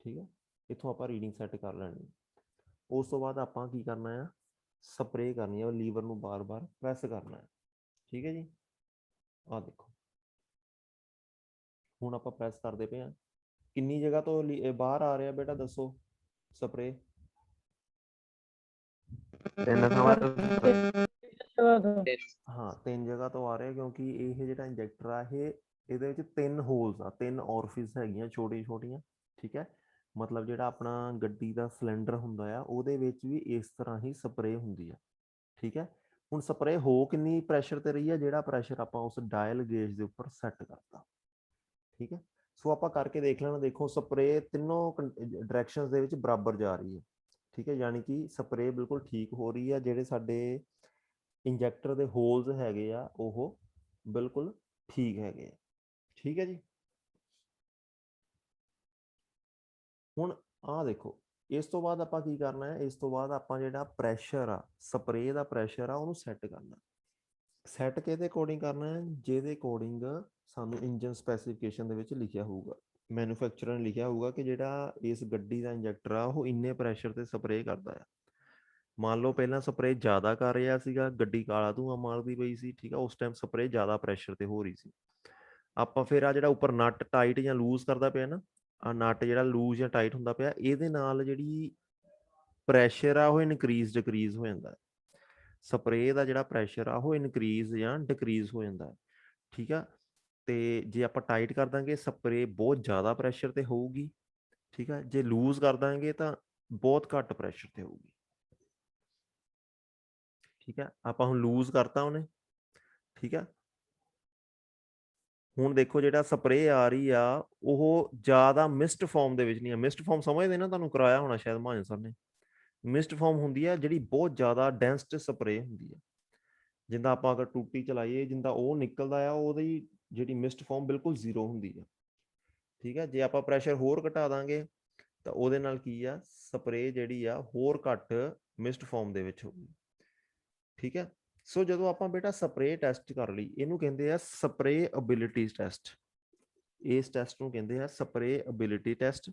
ਠੀਕ ਹੈ। ਇੱਥੋਂ ਆਪਾਂ ਰੀਡਿੰਗ ਸੈੱਟ ਕਰ ਲੈਣੀ। ਉਸ ਤੋਂ ਬਾਅਦ ਆਪਾਂ ਕੀ ਕਰਨਾ ਆ, ਸਪਰੇਅ ਕਰਨੀ ਹੈ, ਲੀਵਰ ਨੂੰ ਬਾਰ-ਬਾਰ ਪ੍ਰੈਸ ਕਰਨਾ ਹੈ। ਠੀਕ ਹੈ ਜੀ। ਆਹ ਦੇਖੋ, ਹੁਣ ਆਪਾਂ ਪ੍ਰੈਸ ਕਰਦੇ ਪਏ ਹਾਂ। ਕਿੰਨੀ ਜਗ੍ਹਾ ਤੋਂ ਬਾਹਰ ਆ ਰਿਹਾ ਬੇਟਾ ਦੱਸੋ ਸਪਰੇਅ? 3 ਥਾਵਾਂ ਤੋਂ ਹਾਂ 3 ਜਗ੍ਹਾ ਤੋਂ ਆ ਰਿਹਾ, ਕਿਉਂਕਿ ਇਹ ਜਿਹੜਾ ਇੰਜੈਕਟਰ ਆ ਇਹਦੇ ਵਿੱਚ 3 ਹੋਲਸ ਆ, 3 ਔਰਫਿਸ ਹੈਗੀਆਂ ਛੋਟੀ ਛੋਟੀਆਂ। ਠੀਕ ਹੈ। ਮਤਲਬ ਜਿਹੜਾ ਆਪਣਾ ਗੱਡੀ ਦਾ ਸਿਲੰਡਰ ਹੁੰਦਾ ਆ, ਉਹਦੇ ਵਿੱਚ ਵੀ ਇਸ ਤਰ੍ਹਾਂ ਹੀ ਸਪਰੇਅ ਹੁੰਦੀ ਆ। ਠੀਕ ਹੈ। ਹੁਣ ਸਪਰੇਅ ਹੋ ਕਿੰਨੀ ਪ੍ਰੈਸ਼ਰ ਤੇ ਰਹੀ ਹੈ, ਜਿਹੜਾ ਪ੍ਰੈਸ਼ਰ ਆਪਾਂ ਉਸ ਡਾਇਲ ਗੇਜ ਦੇ ਉੱਪਰ ਸੈੱਟ ਕਰਤਾ। ਠੀਕ ਹੈ। ਸੋ ਆਪਾਂ ਕਰਕੇ ਦੇਖ ਲੈਣਾ, ਦੇਖੋ ਸਪਰੇਅ ਤਿੰਨੋਂ ਡਾਇਰੈਕਸ਼ਨਸ ਦੇ ਵਿੱਚ ਬਰਾਬਰ ਜਾ ਰਹੀ ਹੈ। ਠੀਕ ਹੈ। ਯਾਨੀ ਕਿ ਸਪਰੇਅ ਬਿਲਕੁਲ ਠੀਕ ਹੋ ਰਹੀ ਹੈ, ਜਿਹੜੇ ਸਾਡੇ ਇੰਜੈਕਟਰ ਦੇ ਹੋਲਸ ਹੈਗੇ ਆ ਉਹ ਬਿਲਕੁਲ ਠੀਕ ਹੈਗੇ ਆ। ਠੀਕ ਹੈ ਜੀ। ਹੁਣ ਆਹ ਦੇਖੋ, ਇਸ ਤੋਂ ਬਾਅਦ ਆਪਾਂ ਕੀ ਕਰਨਾ ਹੈ, ਇਸ ਤੋਂ ਬਾਅਦ ਆਪਾਂ ਜਿਹੜਾ ਪ੍ਰੈਸ਼ਰ ਆ, ਸਪਰੇਅ ਦਾ ਪ੍ਰੈਸ਼ਰ ਆ, ਉਹਨੂੰ ਸੈੱਟ ਕਰਨਾ। ਸੈੱਟ ਕਿਹਦੇ ਅਕੋਰਡਿੰਗ ਕਰਨਾ ਹੈ? ਜਿਹਦੇ ਅਕੋਰਡਿੰਗ ਸਾਨੂੰ ਇੰਜਨ ਸਪੈਸੀਫਿਕੇਸ਼ਨ ਦੇ ਵਿੱਚ ਲਿਖਿਆ ਹੋਊਗਾ, ਮੈਨੂਫੈਕਚਰਰ ਨੇ ਲਿਖਿਆ ਹੋਊਗਾ ਕਿ ਜਿਹੜਾ ਇਸ ਗੱਡੀ ਦਾ ਇੰਜੈਕਟਰ ਆ ਉਹ ਇੰਨੇ ਪ੍ਰੈਸ਼ਰ ਤੇ ਸਪਰੇਅ ਕਰਦਾ ਆ। ਮੰਨ ਲਓ ਪਹਿਲਾਂ ਸਪਰੇਅ ਜ਼ਿਆਦਾ ਕਰ ਰਿਹਾ ਸੀਗਾ, ਗੱਡੀ ਕਾਲਾ ਧੂੰਆਂ ਮਾਰਦੀ ਪਈ ਸੀ। ਠੀਕ ਆ, ਉਸ ਟਾਈਮ ਸਪਰੇਅ ਜ਼ਿਆਦਾ ਪ੍ਰੈਸ਼ਰ ਤੇ ਹੋ ਰਹੀ ਸੀ। ਆਪਾਂ ਫਿਰ ਆ ਜਿਹੜਾ ਉੱਪਰ ਨਟ ਟਾਈਟ ਜਾਂ ਲੂਜ਼ ਕਰਦਾ ਪਿਆ ਨਾ, ਆ ਨਟ ਜਿਹੜਾ ਲੂਜ਼ ਜਾਂ ਟਾਈਟ ਹੁੰਦਾ ਪਿਆ, ਇਹਦੇ ਨਾਲ ਜਿਹੜੀ ਪ੍ਰੈਸ਼ਰ ਆ ਉਹ ਇਨਕਰੀਜ਼ ਡਿਕਰੀਜ਼ ਹੋ ਜਾਂਦਾ। ਸਪਰੇਅ ਦਾ ਜਿਹੜਾ ਪ੍ਰੈਸ਼ਰ ਆ ਉਹ ਇਨਕਰੀਜ਼ ਜਾਂ ਡਿਕਰੀਜ਼ ਹੋ ਜਾਂਦਾ। ਠੀਕ ਆ। ਤੇ ਜੇ ਆਪਾਂ ਟਾਈਟ ਕਰ ਦਾਂਗੇ ਸਪਰੇਅ ਬਹੁਤ ਜ਼ਿਆਦਾ ਪ੍ਰੈਸ਼ਰ ਤੇ ਹੋਊਗੀ। ਠੀਕ ਆ। ਜੇ ਲੂਜ਼ ਕਰ ਦਾਂਗੇ ਤਾਂ ਬਹੁਤ ਘੱਟ ਪ੍ਰੈਸ਼ਰ ਤੇ ਹੋਊਗੀ। ਠੀਕ ਹੈ। ਆਪਾਂ ਹੁਣ ਲੂਜ਼ ਕਰਤਾ ਉਹਨੇ। ਠੀਕ ਹੈ। ਹੁਣ ਦੇਖੋ ਜਿਹੜਾ ਸਪਰੇਅ ਆ ਰਹੀ ਆ ਉਹ ਜ਼ਿਆਦਾ ਮਿਸਟ ਫਾਰਮ ਦੇ ਵਿੱਚ ਨਹੀਂ ਆ। ਮਿਸਟ ਫਾਰਮ ਸਮਝਦੇ ਨਾ, ਤੁਹਾਨੂੰ ਕਰਾਇਆ ਹੋਣਾ ਸ਼ਾਇਦ ਮਹਾਜਨ ਸਰ ਨੇ। ਮਿਸਟ ਫਾਰਮ ਹੁੰਦੀ ਆ ਜਿਹੜੀ ਬਹੁਤ ਜ਼ਿਆਦਾ ਡੈਂਸਡ ਸਪਰੇਅ ਹੁੰਦੀ ਆ। ਜਿੱਦਾਂ ਆਪਾਂ ਅਗਰ ਟੂਟੀ ਚਲਾਈਏ, ਜਿੱਦਾਂ ਉਹ ਨਿਕਲਦਾ ਆ, ਉਹਦੀ ਜਿਹੜੀ ਮਿਸਟ ਫਾਰਮ ਬਿਲਕੁਲ ਜ਼ੀਰੋ ਹੁੰਦੀ ਆ। ਠੀਕ ਹੈ। ਜੇ ਆਪਾਂ ਪ੍ਰੈਸ਼ਰ ਹੋਰ ਘਟਾ ਦਾਂਗੇ ਤਾਂ ਉਹਦੇ ਨਾਲ ਕੀ ਆ, ਸਪਰੇਅ ਜਿਹੜੀ ਆ ਹੋਰ ਘੱਟ ਮਿਸਟ ਫਾਰਮ ਦੇ ਵਿੱਚ ਹੋਊਗੀ। ਠੀਕ ਹੈ। ਸੋ ਜਦੋਂ ਆਪਾਂ ਬੇਟਾ ਸਪਰੇਅ ਟੈਸਟ ਕਰ ਲਈ, ਇਹਨੂੰ ਕਹਿੰਦੇ ਆ ਸਪਰੇਅ ਅਬਿਲਿਟੀ ਟੈਸਟ। ਇਸ ਟੈਸਟ ਨੂੰ ਕਹਿੰਦੇ ਆ ਸਪਰੇਅ ਅਬਿਲਿਟੀ ਟੈਸਟ।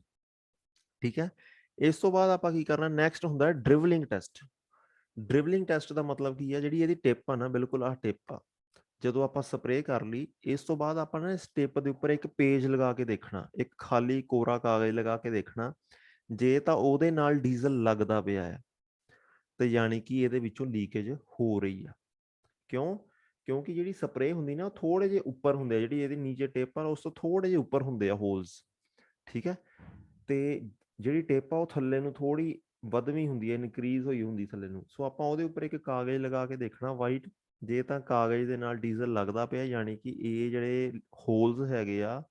ਠੀਕ ਹੈ। ਇਸ ਤੋਂ ਬਾਅਦ ਆਪਾਂ ਕੀ ਕਰਨਾ, ਨੈਕਸਟ ਹੁੰਦਾ ਹੈ ਡ੍ਰਿਵਲਿੰਗ ਟੈਸਟ। ਡ੍ਰਿਵਲਿੰਗ ਟੈਸਟ ਦਾ ਮਤਲਬ ਕੀ ਹੈ, ਜਿਹੜੀ ਇਹਦੀ ਟਿਪ ਆ ਨਾ, ਬਿਲਕੁਲ ਆਹ ਟਿਪ ਆ, ਜਦੋਂ ਆਪਾਂ ਸਪਰੇਅ ਕਰ ਲਈ, ਇਸ ਤੋਂ ਬਾਅਦ ਆਪਾਂ ਨਾ ਇਸ ਟਿਪ ਦੇ ਉੱਪਰ ਇੱਕ ਪੇਜ ਲਗਾ ਕੇ ਦੇਖਣਾ, ਇੱਕ ਖਾਲੀ ਕੋਰਾ ਕਾਗਜ਼ ਲਗਾ ਕੇ ਦੇਖਣਾ। ਜੇ ਤਾਂ ਉਹਦੇ ਨਾਲ ਡੀਜ਼ਲ ਲੱਗਦਾ ਪਿਆ ਹੈ ਤੇ ਯਾਨੀ ਕਿ ਇਹਦੇ ਵਿੱਚੋਂ ਲੀਕੇਜ ਹੋ ਰਹੀ ਆ। ਕਿਉਂ? ਕਿਉਂਕਿ ਜਿਹੜੀ ਸਪਰੇਅ ਹੁੰਦੀ ਨਾ, ਉਹ ਥੋੜੇ ਜਿਹੇ ਉੱਪਰ ਹੁੰਦੇ ਆ, ਜਿਹੜੀ ਇਹਦੀ ਨੀਚੇ ਟਿਪ ਆ ਉਸ ਤੋਂ ਥੋੜੇ ਜਿਹੇ ਉੱਪਰ ਹੁੰਦੇ ਆ ਹੋਲਸ। ਠੀਕ ਹੈ। ਤੇ ਜਿਹੜੀ ਟਿਪ ਆ ਉਹ ਥੱਲੇ ਨੂੰ ਥੋੜੀ ਵੱਧਵੀਂ ਹੁੰਦੀ ਹੈ, ਇਨਕਰੀਜ਼ ਹੋਈ ਹੁੰਦੀ ਥੱਲੇ ਨੂੰ। ਸੋ ਆਪਾਂ ਉਹਦੇ ਉੱਪਰ ਇੱਕ ਕਾਗਜ਼ ਲਗਾ ਕੇ ਦੇਖਣਾ ਵਾਈਟ, ਜੇ ਤਾਂ ਕਾਗਜ਼ ਦੇ ਨਾਲ ਡੀਜ਼ਲ ਲੱਗਦਾ ਪਿਆ ਯਾਨੀ ਕਿ ਇਹ ਜਿਹੜੇ ਹੋਲਸ ਹੈਗੇ ਆ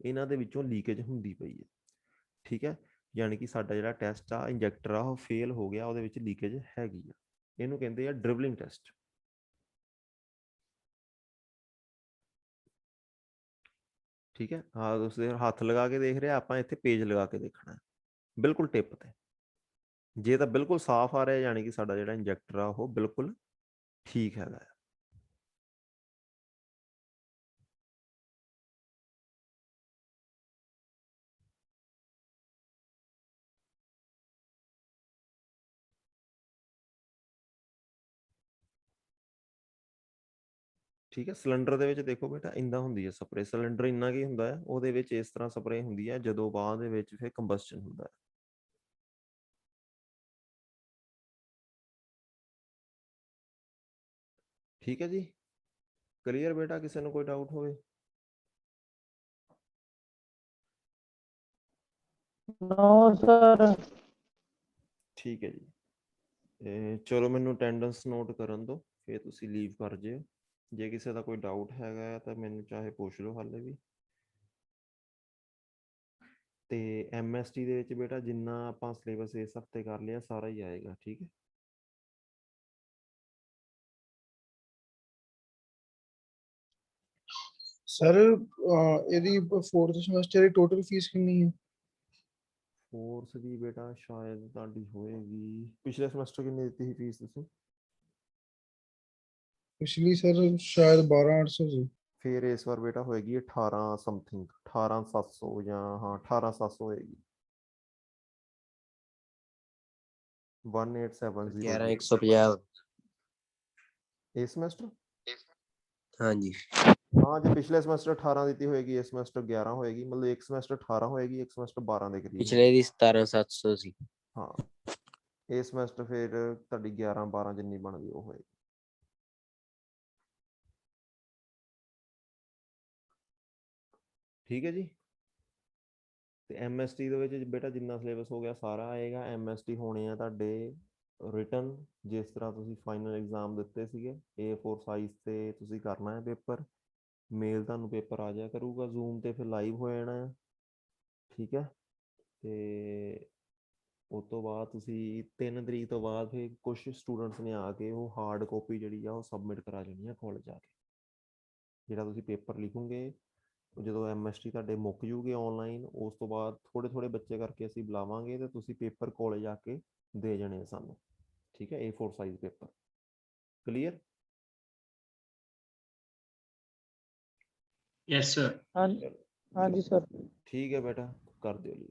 ਇਹਨਾਂ ਦੇ ਵਿੱਚੋਂ ਲੀਕੇਜ ਹੁੰਦੀ ਪਈ ਹੈ। ਠੀਕ ਹੈ। ਯਾਨੀ ਕਿ ਸਾਡਾ ਜਿਹੜਾ ਟੈਸਟ ਆ, ਇੰਜੈਕਟਰ ਆ, ਉਹ ਫੇਲ ਹੋ ਗਿਆ, ਉਹਦੇ ਵਿੱਚ ਲੀਕੇਜ ਹੈਗੀ ਆ। ਇਹਨੂੰ ਕਹਿੰਦੇ ਆ ਡ੍ਰਿਵਲਿੰਗ ਟੈਸਟ। ਠੀਕ ਹੈ। ਹਾਂ, ਤੁਸੀਂ ਹੱਥ ਲਗਾ ਕੇ ਦੇਖ ਰਿਹਾ, ਆਪਾਂ ਇੱਥੇ ਪੇਜ ਲਗਾ ਕੇ ਦੇਖਣਾ ਬਿਲਕੁਲ ਟਿਪ ਤੇ। ਜੇ ਤਾਂ ਬਿਲਕੁਲ ਸਾਫ਼ ਆ ਰਿਹਾ ਯਾਨੀ ਕਿ ਸਾਡਾ ਜਿਹੜਾ ਇੰਜੈਕਟਰ ਆ ਉਹ ਬਿਲਕੁਲ ਠੀਕ ਹੈਗਾ। ਠੀਕ ਹੈ। ਸਿਲੰਡਰ ਦੇ ਵਿੱਚ ਦੇਖੋ ਬੇਟਾ ਇੰਦਾ ਹੁੰਦੀ ਹੈ ਸਪਰੇਅ। ਸਿਲੰਡਰ ਇੰਨਾ ਕੀ ਹੁੰਦਾ ਹੈ, ਉਹਦੇ ਵਿੱਚ ਇਸ ਤਰ੍ਹਾਂ ਸਪਰੇਅ ਹੁੰਦੀ ਹੈ, ਜਦੋਂ ਬਾਅਦ ਦੇ ਵਿੱਚ ਫਿਰ ਕੰਬਸਸ਼ਨ ਹੁੰਦਾ ਹੈ। ਠੀਕ ਹੈ ਜੀ। ਕਲੀਅਰ ਬੇਟਾ, ਕਿਸੇ ਨੂੰ ਕੋਈ ਡਾਊਟ ਹੋਵੇ? No sir. ਠੀਕ ਹੈ ਜੀ, ਚਲੋ ਮੈਨੂੰ ਅਟੈਂਡੈਂਸ ਨੋਟ ਕਰਨ ਦਿਓ, ਫਿਰ ਤੁਸੀਂ ਲੀਵ ਕਰ ਜਿਓ। ਜੇ ਕਿਸੇ ਦਾ ਕੋਈ ਡਾਊਟ ਹੈਗਾ ਹੈ ਤਾਂ ਮੈਨੂੰ ਚਾਹੇ ਪੁੱਛ ਲਓ ਹਾਲੇ ਵੀ। ਤੇ MST ਦੇ ਵਿੱਚ ਬੇਟਾ ਜਿੰਨਾ ਆਪਾਂ ਸਿਲੇਬਸ ਇਸ ਹਫਤੇ ਕਰ ਲਿਆ ਸਾਰਾ ਹੀ ਆਏਗਾ, ਠੀਕ ਹੈ। ਸਰ ਇਹਦੀ 4th ਸਮੈਸਟਰ ਦੀ ਟੋਟਲ ਫੀਸ ਕਿੰਨੀ ਹੈ? ਕੋਰਸ ਦੀ ਬੇਟਾ ਸ਼ਾਇਦ ਤੁਹਾਡੀ ਹੋਏਗੀ, ਪਿਛਲੇ ਸਮੈਸਟਰ ਕਿੰਨੀ ਦਿੱਤੀ ਸੀ ਫੀਸ ਤੁਸੀਂ? ਪਿਛਲੀ ਸਰ ਸ਼ਾਇਦ 12,800 ਸੀ। ਫਿਰ ਇਸ ਵਾਰ ਬੇਟਾ ਹੋਏਗੀ 18 ਸਮਥਿੰਗ, 18,700 ਜਾਂ ਹਾਂ 18,700 ਹੋਏਗੀ। 1870 11,150 ਇਸ ਸਮੈਸਟਰ। ਹਾਂਜੀ। ਹਾਂ ਜੇ ਪਿਛਲੇ ਸਮੈਸਟਰ 18 ਦਿੱਤੀ ਹੋਏਗੀ, ਇਸ ਸਮੈਸਟਰ 11 ਹੋਏਗੀ, ਮਤਲਬ ਇੱਕ ਸਮੈਸਟਰ 18 ਹੋਏਗੀ, ਇੱਕ ਸਮੈਸਟਰ 12 ਦੇ ਕਰੀਬ। ਪਿਛਲੇ ਦੀ 17,700 ਸੀ। ਹਾਂ ਇਸ ਸਮੈਸਟਰ ਫਿਰ ਤੁਹਾਡੀ 11-12 ਜਿੰਨੀ ਬਣਦੀ ਉਹ ਹੋਏਗੀ। ਠੀਕ ਹੈ ਜੀ। ਤੇ MST ਦੇ ਵਿੱਚ ਬੇਟਾ ਜਿੰਨਾ ਸਿਲੇਬਸ ਹੋ ਗਿਆ ਸਾਰਾ ਆਏਗਾ। MST ਹੋਣੇ ਆ ਤੁਹਾਡੇ ਰਿਟਨ, ਜਿਸ ਤਰ੍ਹਾਂ ਤੁਸੀਂ ਫਾਈਨਲ ਐਗਜ਼ਾਮ ਦਿੱਤੇ ਸੀਗੇ, A4 ਸਾਈਜ਼ ਤੇ ਤੁਸੀਂ ਕਰਨਾ ਹੈ ਪੇਪਰ। ਮੇਲ ਤੁਹਾਨੂੰ ਪੇਪਰ ਆ ਜਾਇਆ ਕਰੂਗਾ, ਜ਼ੂਮ ਤੇ ਫਿਰ ਲਾਈਵ ਹੋ ਜਾਣਾ ਹੈ, ਠੀਕ ਹੈ। ਤੇ ਉਸ ਤੋਂ ਬਾਅਦ ਤੁਸੀਂ 3 ਤਰੀਕ ਤੋਂ ਬਾਅਦ ਫਿਰ ਕੁਝ ਸਟੂਡੈਂਟਸ ਨੇ ਆ ਕੇ ਉਹ ਹਾਰਡ ਕਾਪੀ ਜਿਹੜੀ ਆ ਉਹ ਸਬਮਿਟ ਕਰਾ ਜਾਣੀ ਆ ਕਾਲਜ ਆ ਕੇ। ਜਿਹੜਾ ਤੁਸੀਂ ਪੇਪਰ ਲਿਖੋਗੇ ਜਦੋਂ MST ਤੁਹਾਡੇ ਮੁੱਕ ਜੂਗੇ ਆਨਲਾਈਨ, ਉਸ ਤੋਂ ਬਾਅਦ ਥੋੜੇ ਬੱਚੇ ਕਰਕੇ ਅਸੀਂ ਬੁਲਾਵਾਂਗੇ ਤੇ ਤੁਸੀਂ ਪੇਪਰ ਕਾਲਜ ਆ ਕੇ ਦੇ ਜਾਣੇ ਆ ਸਾਨੂੰ, ਠੀਕ ਹੈ। A4 size paper. Clear? Yes sir. ਹਾਂਜੀ ਸਰ। ਠੀਕ ਹੈ ਬੇਟਾ, ਕਰ ਦਿਓ ਲੀਵ।